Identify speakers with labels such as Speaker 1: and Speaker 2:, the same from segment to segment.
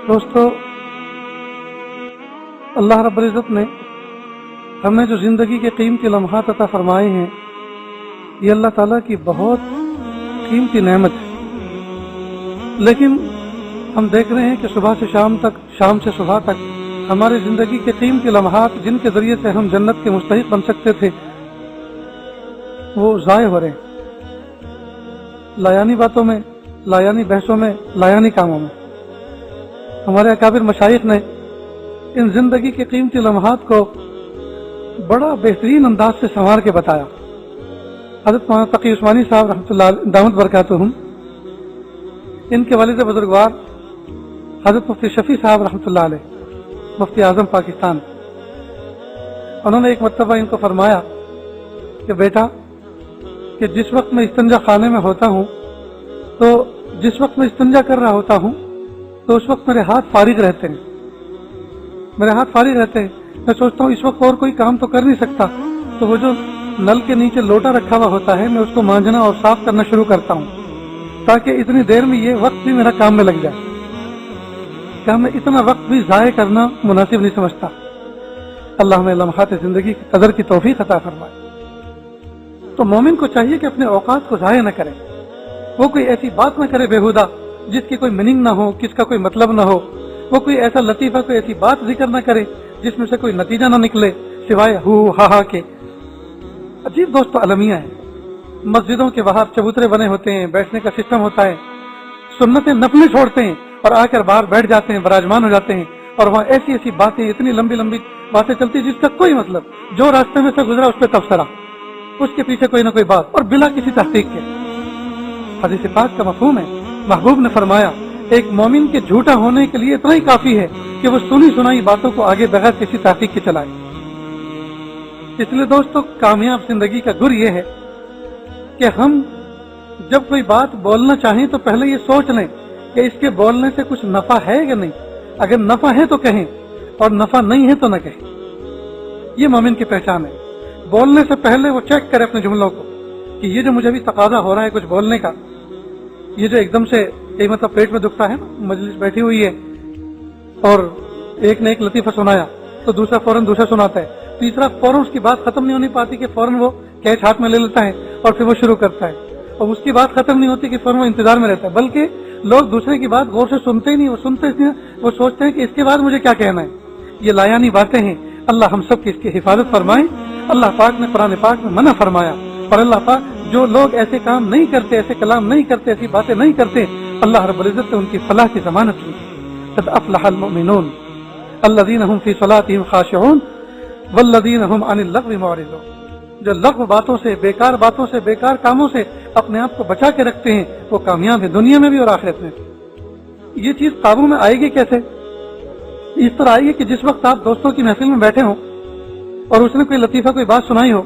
Speaker 1: دوستو، اللہ رب العزت نے ہمیں جو زندگی کے قیمتی لمحات عطا فرمائے ہیں، یہ اللہ تعالیٰ کی بہت قیمتی نعمت ہے. لیکن ہم دیکھ رہے ہیں کہ صبح سے شام تک، شام سے صبح تک ہماری زندگی کے قیمتی لمحات جن کے ذریعے سے ہم جنت کے مستحق بن سکتے تھے وہ ضائع ہو رہے ہیں، لایانی باتوں میں، لایانی بحثوں میں، لایانی کاموں میں. ہمارے اکابر مشائخ نے ان زندگی کے قیمتی لمحات کو بڑا بہترین انداز سے سنوار کے بتایا. حضرت مولانا تقی عثمانی صاحب رحمۃ اللہ دامت برکاتہم، ان کے والد بزرگوار حضرت مفتی شفیع صاحب رحمۃ اللہ علیہ، مفتی اعظم پاکستان، انہوں نے ایک مرتبہ ان کو فرمایا کہ بیٹا، کہ جس وقت میں استنجا خانے میں ہوتا ہوں تو جس وقت میں استنجا کر رہا ہوتا ہوں تو اس وقت میرے ہاتھ فارغ رہتے ہیں، میرے ہاتھ فارغ رہتے ہیں. میں سوچتا ہوں اس وقت اور کوئی کام تو کر نہیں سکتا، تو وہ جو نل کے نیچے لوٹا رکھا ہوا ہوتا ہے میں اس کو مانجنا اور صاف کرنا شروع کرتا ہوں، تاکہ اتنی دیر میں یہ وقت بھی میرا کام میں لگ جائے. کہ میں اتنا وقت بھی ضائع کرنا مناسب نہیں سمجھتا. اللہ ہمیں لمحات زندگی کی قدر کی توفیق عطا فرمائے. تو مومن کو چاہیے کہ اپنے اوقات کو ضائع نہ کرے، وہ کوئی ایسی بات نہ کرے بےہودہ جس کی کوئی میننگ نہ ہو، کس کا کوئی مطلب نہ ہو. وہ کوئی ایسا لطیفہ، کوئی ایسی بات ذکر نہ کرے جس میں سے کوئی نتیجہ نہ نکلے سوائے ہو ہا ہا کے. عجیب دوستو المیہ ہے. مسجدوں کے باہر چبوترے بنے ہوتے ہیں، بیٹھنے کا سسٹم ہوتا ہے، سنتیں نفلیں چھوڑتے ہیں اور آ کر باہر بیٹھ جاتے ہیں، براجمان ہو جاتے ہیں، اور وہاں ایسی ایسی باتیں، اتنی لمبی لمبی باتیں چلتی جس کا کوئی مطلب، جو راستے میں سے گزرا اس پہ تبصرہ، اس کے پیچھے کوئی نہ کوئی بات، اور بلا کسی تحقیق کے. حدیث پاک کا مفہوم ہے، محبوب نے فرمایا ایک مومن کے جھوٹا ہونے کے لیے اتنا ہی کافی ہے کہ وہ سنی سنائی باتوں کو آگے بغیر کسی تحقیق کے چلائے. اس لیے دوستو، کامیاب زندگی کا گر یہ ہے کہ ہم جب کوئی بات بولنا چاہیں تو پہلے یہ سوچ لیں کہ اس کے بولنے سے کچھ نفع ہے یا نہیں. اگر نفع ہے تو کہیں، اور نفع نہیں ہے تو نہ کہیں. یہ مومن کی پہچان ہے. بولنے سے پہلے وہ چیک کرے اپنے جملوں کو کہ یہ جو مجھے بھی تقاضا ہو رہا ہے کچھ بولنے کا، یہ جو ایک دم سے یہی مطلب پیٹ میں دکھتا ہے نا، مجلس بیٹھی ہوئی ہے اور ایک نے ایک لطیفہ سنایا تو دوسرا فوراً دوسرا سناتا ہے، تیسرا فوراً اس کی بات ختم نہیں ہونی پاتی کہ فوراً وہ کیچ ہاتھ میں لے لیتا ہے اور پھر وہ شروع کرتا ہے، اور اس کی بات ختم نہیں ہوتی کہ فوراً وہ انتظار میں رہتا ہے. بلکہ لوگ دوسرے کی بات غور سے سنتے ہی نہیں، وہ سنتے ہی نہیں، وہ سوچتے ہیں کہ اس کے بعد مجھے کیا کہنا ہے. یہ لایانی باتیں ہیں. اللہ ہم سب کی اس کی حفاظت فرمائے. اللہ پاک نے قرآن پاک میں منع فرمایا، اور اللہ پاک جو لوگ ایسے کام نہیں کرتے، ایسے کلام نہیں کرتے، ایسی باتیں نہیں کرتے، اللہ رب العزت نے ان کی فلاح کی ضمانت لی. قد افلح المؤمنون الذین هم فی صلاتهم خاشعون والذین هم عن اللغو معرضون. جو لغو باتوں سے، بیکار باتوں سے، بیکار کاموں سے اپنے آپ کو بچا کے رکھتے ہیں وہ کامیاب ہیں دنیا میں بھی اور آخرت میں بھی. یہ چیز قابو میں آئے گی کیسے؟ اس طرح آئے گی کہ جس وقت آپ دوستوں کی محفل میں بیٹھے ہوں اور اس نے کوئی لطیفہ، کوئی بات سنائی ہو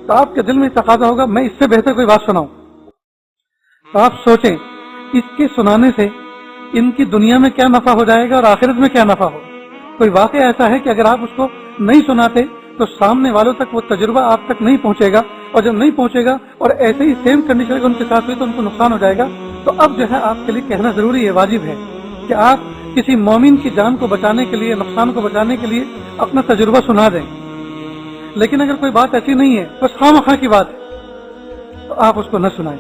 Speaker 1: تو آپ کے دل میں تقاضا ہوگا میں اس سے بہتر کوئی بات سناؤں. تو آپ سوچیں اس کے سنانے سے ان کی دنیا میں کیا نفع ہو جائے گا اور آخرت میں کیا نفع ہوگا. کوئی واقعہ ایسا ہے کہ اگر آپ اس کو نہیں سناتے تو سامنے والوں تک وہ تجربہ آپ تک نہیں پہنچے گا، اور جب نہیں پہنچے گا اور ایسے ہی سیم کنڈیشن ان کے ساتھ ہوئی تو ان کو نقصان ہو جائے گا. تو اب جو ہے آپ کے لیے کہنا ضروری ہے، واجب ہے کہ آپ کسی مومن کی جان کو بچانے کے لیے، نقصان کو بچانے کے لیے اپنا تجربہ سنا دیں. لیکن اگر کوئی بات ایسی نہیں ہے، بس خواہ کی بات ہے، تو آپ اس کو نہ سنائیں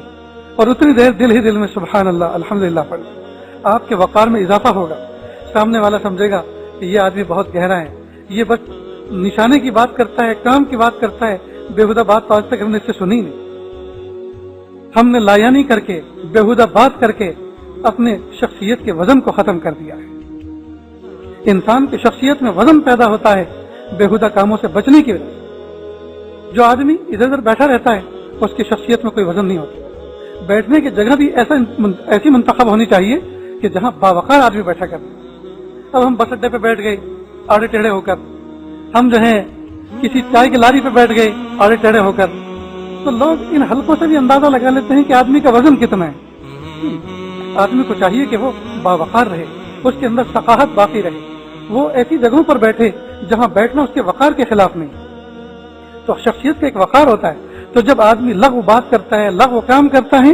Speaker 1: اور اتنی دیر دل ہی دل میں سبحان اللہ الحمدللہ پڑھیں. آپ کے وقار میں اضافہ ہوگا. سامنے والا سمجھے گا کہ یہ آدمی بہت گہرا ہے، یہ بس نشانے کی بات کرتا ہے، کام کی بات کرتا ہے، بےہودہ بات تو آج تک ہم نے اس سے سنی نہیں. ہم نے لایانی کر کے، بےہودہ بات کر کے اپنے شخصیت کے وزن کو ختم کر دیا ہے. انسان کی شخصیت میں وزن پیدا ہوتا ہے بےہودہ کاموں سے بچنے کی وجہ سے. جو آدمی ادھر ادھر بیٹھا رہتا ہے اس کی شخصیت میں کوئی وزن نہیں ہوتا. بیٹھنے کی جگہ بھی ایسی منتخب ہونی چاہیے کہ جہاں باوقار آدمی بیٹھا کرتے. اب ہم بس اڈے پہ بیٹھ گئے آڑے ٹیڑھے ہو کر، ہم جو ہیں کسی چائے کی لاری پہ بیٹھ گئے آڑے ٹیڑھے ہو کر، تو لوگ ان حلقوں سے بھی اندازہ لگا لیتے ہیں کہ آدمی کا وزن کتنا ہے. آدمی کو چاہیے کہ وہ باوقار رہے، اس کے اندر ثقافت باقی رہے، وہ ایسی جگہوں پر بیٹھے جہاں بیٹھنا اس کے وقار کے خلاف نہیں. تو شخصیت کا ایک وقار ہوتا ہے. تو جب آدمی لغو بات کرتا ہے، لغو کام کرتا ہے